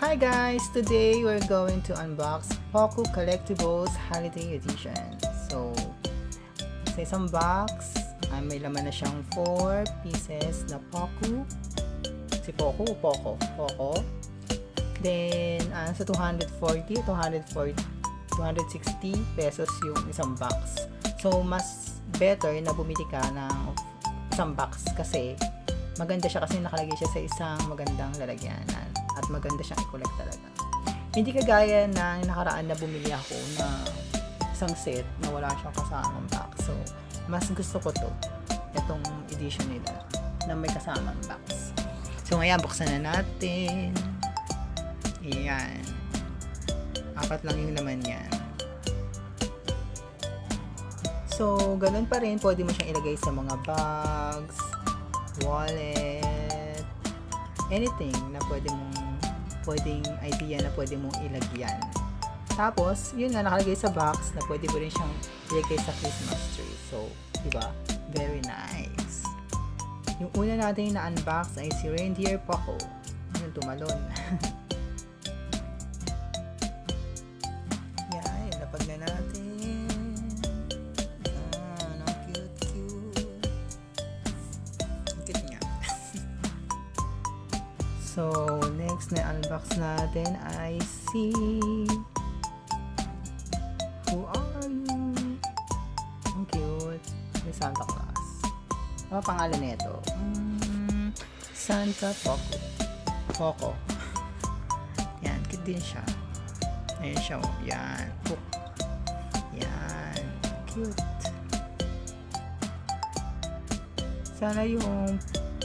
Hi guys! Today we're going to unbox Poco Collectibles Holiday Edition. So, sa isang box, may laman na siyang 4 pieces na Poco. Si Poco o Poco? Poco. Then, sa 260 pesos yung isang box. So, mas better na bumili ka ng isang box kasi maganda siya kasi nakalagay siya sa isang magandang lalagyanan at maganda siyang i-collect talaga. Hindi kagaya ng nakaraan na bumili ako na isang set na wala siyang kasamang box. So, mas gusto ko to, itong edition nila na may kasamang box. So, ngayon, buksan na natin. Ayan. 4 lang yung laman yan. So, ganun pa rin, pwede mo siyang ilagay sa mga bags, wallet, anything na pwedeng idea na pwede mong ilagyan. Tapos, yun nga nakalagay sa box na pwede mo rin siyang ilagay sa Christmas tree. So, diba? Very nice. Yung una natin na unbox ay si Reindeer Poco. Yung tumalon. Yan, lapag na natin. So, next na unbox natin ay si Who are you? Ang cute. May Santa Claus. Ano pangalan nito? Santa Poco. Poco. Yan, cute din siya. Ayan siya. Yan. Yan. Cute. Sana yung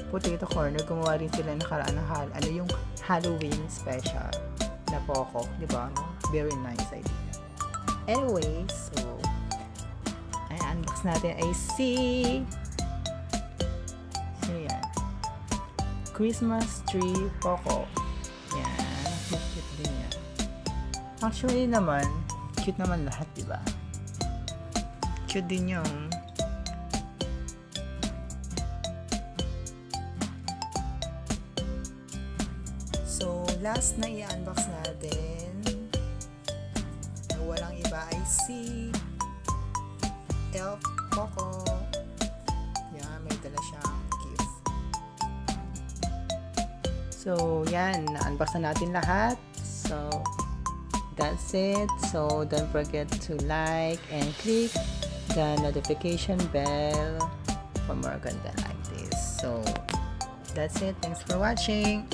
potato corner, gumawa rin sila nakaraan ng yung Halloween special na Poco, di ba? No? Very nice idea. Anyway, so ay unbox natin ay yan. Christmas tree Poco. Yan, cute din yan. Actually naman, cute naman lahat, di ba? Cute din yung so, last na i-unbox natin na walang iba ay si Elf Poco. Yan, may dala siyang gift. So, yan. Na-unbox na natin lahat. So, that's it. So, don't forget to like and click the notification bell for more content like this. So, that's it. Thanks for watching.